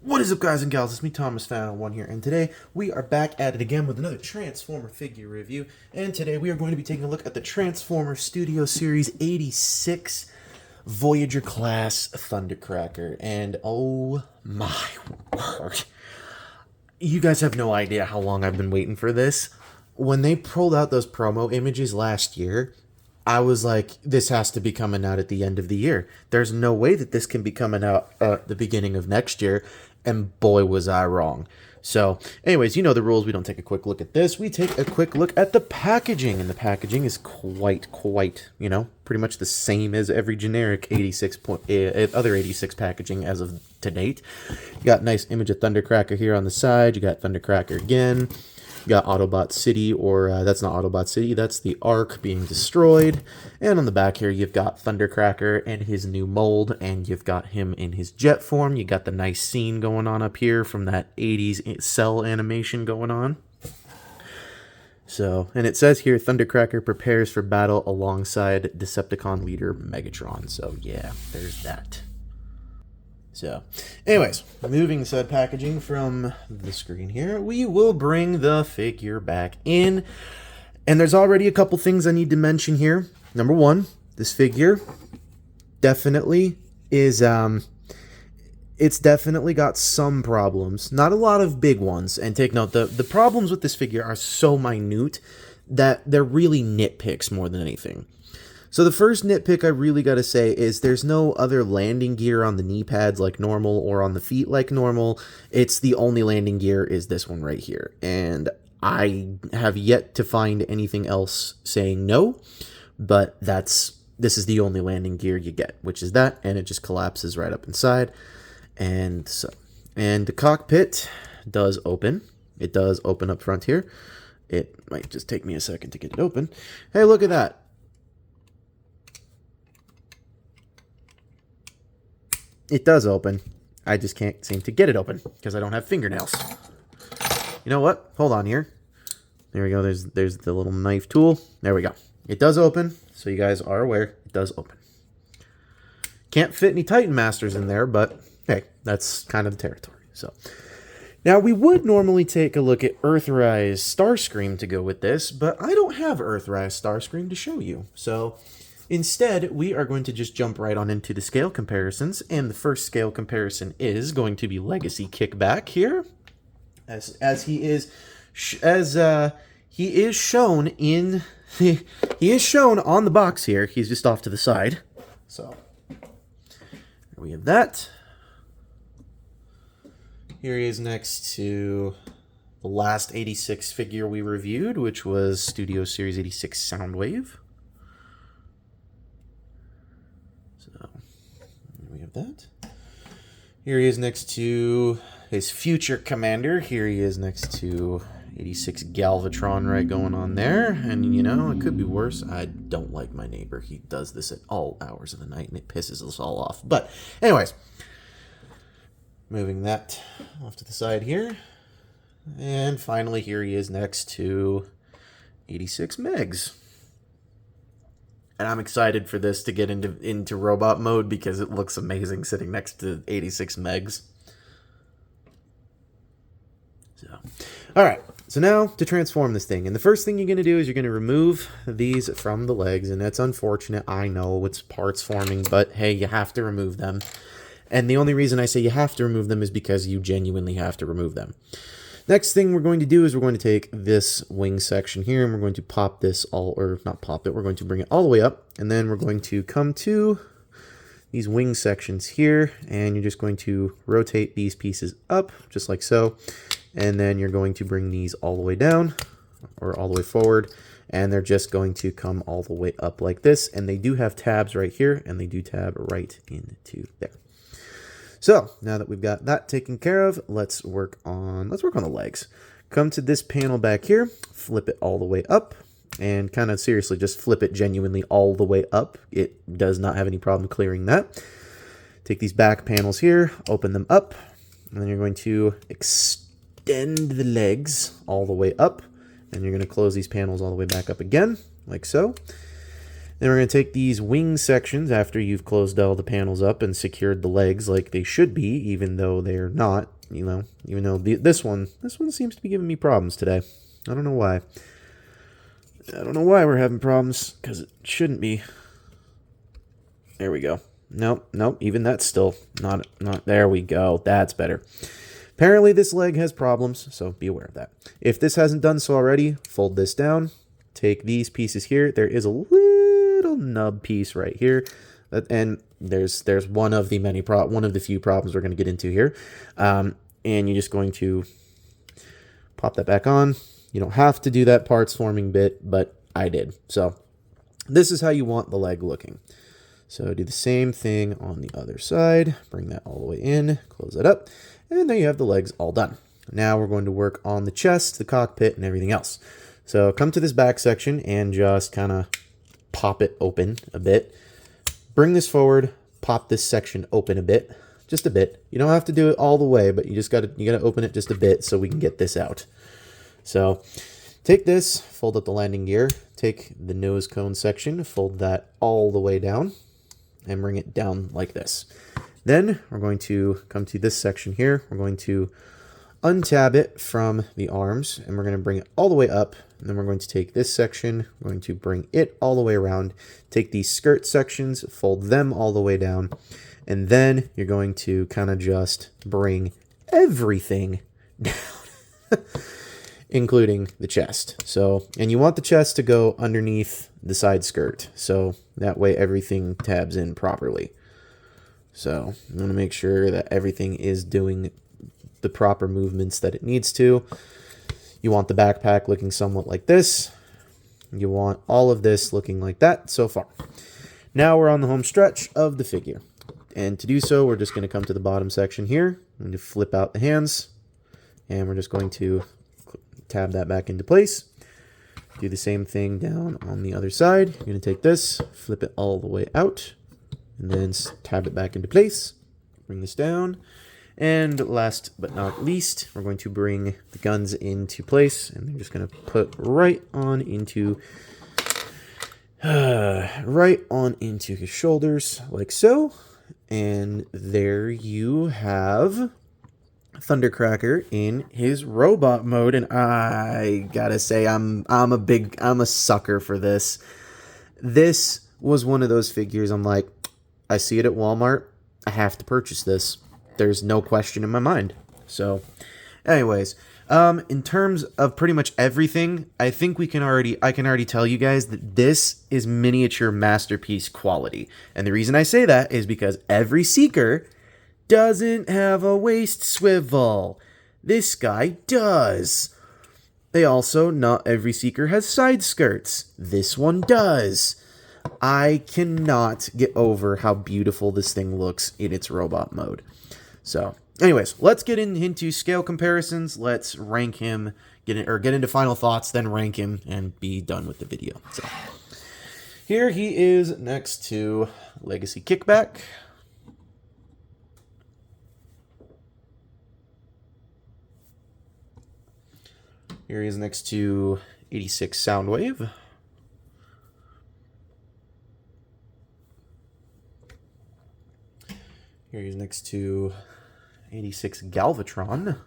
What is up, guys and gals? It's me, Thomas Fan 1 here, and today we are back at it again with another Transformer figure review. And today we are going to be taking a look at the Transformer Studio Series 86 Voyager class Thundercracker. And oh my word, you guys have no idea how long I've been waiting for this. When they pulled out those promo images last year, I was like, this has to be coming out at the end of the year. There's no way that this can be coming out at the beginning of next year. And boy, was I wrong. So, anyways, you know the rules. We don't take a quick look at this. We take a quick look at the packaging. And the packaging is quite, pretty much the same as every generic other 86 packaging as of to date. You got a nice image of Thundercracker here on the side. You got Thundercracker again. You got Autobot City, or that's not Autobot City, that's the Ark being destroyed. And on the back here, you've got Thundercracker and his new mold, and you've got him in his jet form. You got the nice scene going on up here from that 80s cell animation going on. So, and it says here, Thundercracker prepares for battle alongside Decepticon leader Megatron. So, yeah, there's that. So, anyways, moving said packaging from the screen here, we will bring the figure back in. And there's already a couple things I need to mention here. Number one, this figure definitely is, it's definitely got some problems. Not a lot of big ones. And take note, the problems with this figure are so minute that they're really nitpicks more than anything. So the first nitpick I really got to say is there's no other landing gear on the knee pads like normal or on the feet like normal. It's the only landing gear is this one right here. And I have yet to find anything else saying no, but this is the only landing gear you get, which is that, and it just collapses right up inside. And the cockpit does open. It does open up front here. It might just take me a second to get it open. Hey, look at that. It does open. I just can't seem to get it open because I don't have fingernails. You know what? Hold on here. There we go. There's the little knife tool. There we go. It does open, so you guys are aware it does open. Can't fit any Titan Masters in there, but hey, that's kind of the territory. So now we would normally take a look at Earthrise Starscream to go with this, but I don't have Earthrise Starscream to show you. So instead, we are going to just jump right on into the scale comparisons, and the first scale comparison is going to be Legacy Kickback here, as he is shown in he is shown on the box here. He's just off to the side, so we have that. Here he is next to the last 86 figure we reviewed, which was Studio Series 86 Soundwave. We have that. Here he is next to his future commander. Here he is next to 86 Galvatron right going on there. And, you know, it could be worse. I don't like my neighbor. He does this at all hours of the night, and it pisses us all off. But, anyways, moving that off to the side here. And finally, here he is next to 86 Megs. And I'm excited for this to get into robot mode because it looks amazing sitting next to 86 Megs. So, all right. So now to transform this thing. And the first thing you're going to do is you're going to remove these from the legs. And that's unfortunate. I know it's parts forming, but hey, you have to remove them. And the only reason I say you have to remove them is because you genuinely have to remove them. Next thing we're going to do is we're going to take this wing section here and we're going to pop this not pop it, we're going to bring it all the way up, and then we're going to come to these wing sections here, and you're just going to rotate these pieces up, just like so, and then you're going to bring these all the way down, or all the way forward, and they're just going to come all the way up like this, and they do have tabs right here, and they do tab right into there. So, now that we've got that taken care of, let's work on the legs. Come to this panel back here, flip it all the way up, and kind of seriously just flip it genuinely all the way up. It does not have any problem clearing that. Take these back panels here, open them up, and then you're going to extend the legs all the way up, and you're going to close these panels all the way back up again, like so. Then we're going to take these wing sections after you've closed all the panels up and secured the legs like they should be, even though they're not, even though this one seems to be giving me problems today. I don't know why. I don't know why we're having problems, because it shouldn't be. There we go. Nope, even that's still not, there we go. That's better. Apparently this leg has problems, so be aware of that. If this hasn't done so already, fold this down. Take these pieces here. There is a little nub piece right here, and there's one of the few problems we're going to get into here. And you're just going to pop that back on. You don't have to do that parts forming bit, but I did. So this is how you want the leg looking. So do the same thing on the other side. Bring that all the way in, close it up, and there you have the legs all done. Now we're going to work on the chest, the cockpit, and everything else. So come to this back section and just kind of pop it open a bit. Bring this forward, pop this section open a bit, just a bit. You don't have to do it all the way, but you gotta open it just a bit so we can get this out. So take this, fold up the landing gear, take the nose cone section, fold that all the way down, and bring it down like this. Then we're going to come to this section here. We're going to untab it from the arms, and we're going to bring it all the way up. And then we're going to take this section, we're going to bring it all the way around, take these skirt sections, fold them all the way down, and then you're going to kind of just bring everything down, including the chest. So, and you want the chest to go underneath the side skirt, so that way everything tabs in properly. So I'm going to make sure that everything is doing the proper movements that it needs to. You want the backpack looking somewhat like this. You want all of this looking like that so far. Now we're on the home stretch of the figure. And to do so, we're just going to come to the bottom section here. I'm going to flip out the hands. And we're just going to tab that back into place. Do the same thing down on the other side. You're going to take this, flip it all the way out, and then tab it back into place. Bring this down. And last but not least, we're going to bring the guns into place, and they're just going to put right on into his shoulders, like so. And there you have Thundercracker in his robot mode, and I gotta say, I'm a sucker for this. This was one of those figures I'm like, I see it at Walmart, I have to purchase this. There's no question in my mind. So, anyways, in terms of pretty much everything, I think I can already tell you guys that this is miniature masterpiece quality. And the reason I say that is because every Seeker doesn't have a waist swivel. This guy does. Not every Seeker has side skirts. This one does. I cannot get over how beautiful this thing looks in its robot mode. So, anyways, let's get into scale comparisons. Let's rank him, get into final thoughts, then rank him, and be done with the video. So, here he is next to Legacy Kickback. Here he is next to 86 Soundwave. Here he is next to 86 Galvatron.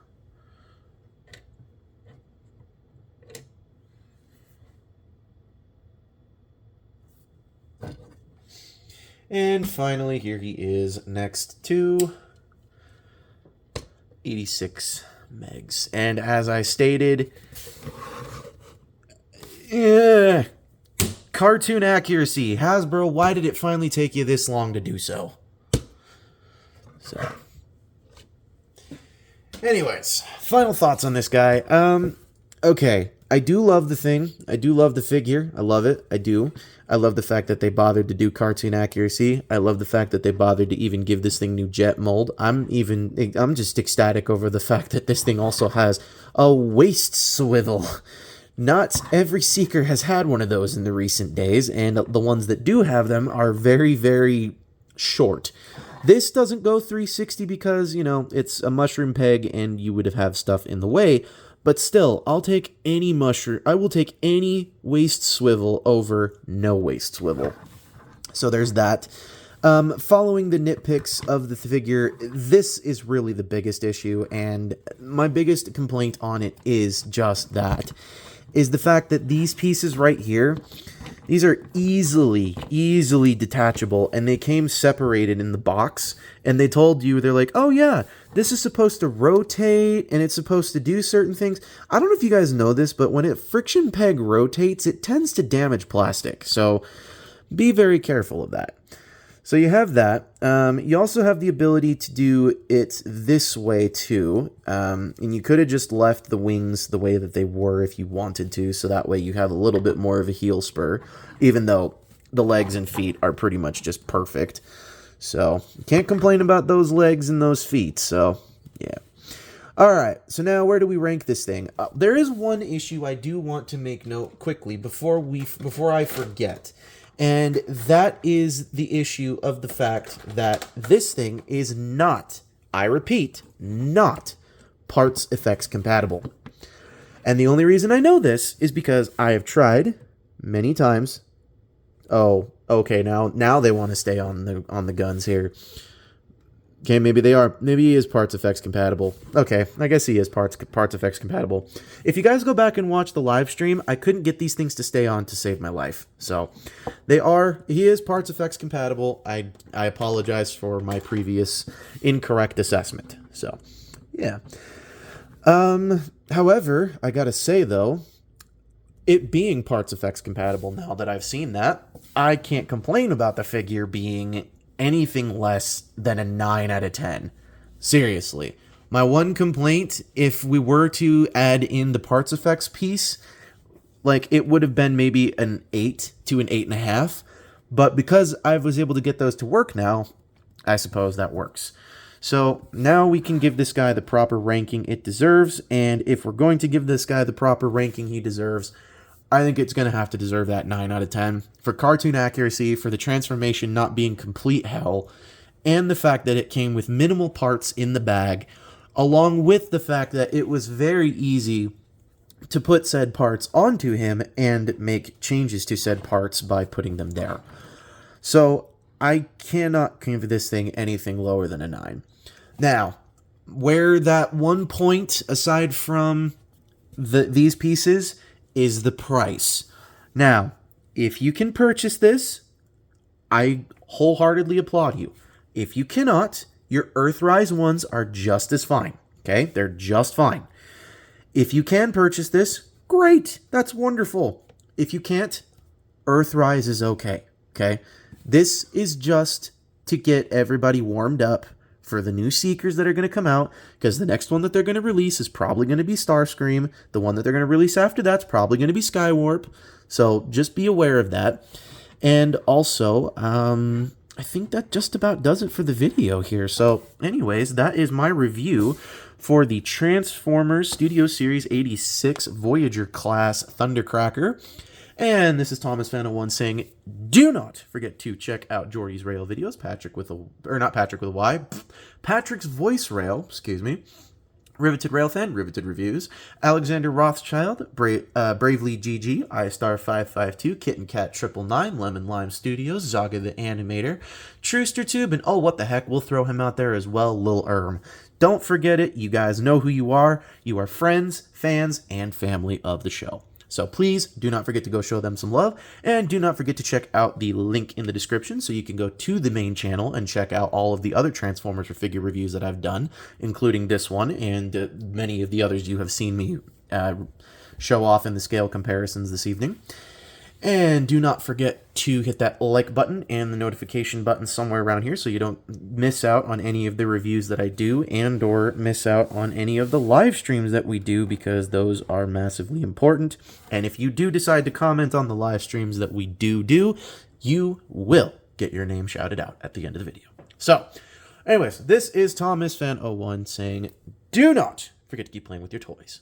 And finally, here he is next to 86 Megs. And as I stated, cartoon accuracy. Hasbro, why did it finally take you this long to do so? So, anyways, final thoughts on this guy. Okay, I do love the thing. I do love the figure. I love it. I do. I love the fact that they bothered to do cartoon accuracy. I love the fact that they bothered to even give this thing new jet mold. I'm just ecstatic over the fact that this thing also has a waist swivel. Not every Seeker has had one of those in the recent days, and the ones that do have them are very, very short. This doesn't go 360 because, it's a mushroom peg and you would have stuff in the way, But still, I'll take any mushroom. I will take any waist swivel over no waist swivel. So there's that. Following the nitpicks of the figure, this is really the biggest issue, and my biggest complaint on it is just that. Is the fact that these pieces right here, these are easily detachable, and they came separated in the box, and they told you, they're like, oh yeah, this is supposed to rotate, and it's supposed to do certain things. I don't know if you guys know this, but when a friction peg rotates, it tends to damage plastic, so be very careful of that. So you have that. You also have the ability to do it this way too. And you could have just left the wings the way that they were if you wanted to. So that way you have a little bit more of a heel spur, even though the legs and feet are pretty much just perfect. So can't complain about those legs and those feet. So yeah. All right. So now where do we rank this thing? There is one issue I do want to make note quickly before I forget. And that is the issue of the fact that this thing is not, I repeat, not parts effects compatible. And the only reason I know this is because I have tried many times. Oh, okay, now they want to stay on the guns here. Okay, maybe they are. Maybe he is parts effects compatible. Okay, I guess he is parts effects compatible. If you guys go back and watch the live stream, I couldn't get these things to stay on to save my life. So, he is parts effects compatible. I apologize for my previous incorrect assessment. So, yeah. However, I gotta say though, it being parts effects compatible, now that I've seen that, I can't complain about the figure being anything less than a 9 out of 10. Seriously. My one complaint, if we were to add in the parts effects piece, like, it would have been maybe an 8 to an 8.5. But because I was able to get those to work now, I suppose that works. So now we can give this guy the proper ranking it deserves. And if we're going to give this guy the proper ranking he deserves, I think it's going to have to deserve that 9 out of 10 for cartoon accuracy, for the transformation not being complete hell, and the fact that it came with minimal parts in the bag, along with the fact that it was very easy to put said parts onto him and make changes to said parts by putting them there. So I cannot give this thing anything lower than a 9. Now, where that one point, aside from these pieces, is the price. Now, if you can purchase this, I wholeheartedly applaud you. If you cannot, your Earthrise ones are just as fine. Okay? They're just fine. If you can purchase this, great. That's wonderful. If you can't, Earthrise is okay. Okay? This is just to get everybody warmed up for the new Seekers that are going to come out, because the next one that they're going to release is probably going to be Starscream. The one that they're going to release after that's probably going to be Skywarp. So just be aware of that. And also, I think that just about does it for the video here. So anyways, that is my review for the Transformers Studio Series 86 Voyager class Thundercracker. And this is Thomas Fan01 saying, do not forget to check out Jordy's Rail videos. Patrick's Voice Rail, excuse me. Riveted Rail Fan, Riveted Reviews. Alexander Rothschild, Bravely GG, iStar552, Kitten Cat 999, Lemon Lime Studios, Zaga the Animator, Trooster Tube, and oh, what the heck, we'll throw him out there as well, Lil Erm. Don't forget it. You guys know who you are. You are friends, fans, and family of the show. So please do not forget to go show them some love, and do not forget to check out the link in the description so you can go to the main channel and check out all of the other Transformers or figure reviews that I've done, including this one and many of the others you have seen me show off in the scale comparisons this evening. And do not forget to hit that like button and the notification button somewhere around here so you don't miss out on any of the reviews that I do and or miss out on any of the live streams that we do, because those are massively important. And if you do decide to comment on the live streams that we do, you will get your name shouted out at the end of the video. So, anyways, this is Thomas Fan01 saying, do not forget to keep playing with your toys.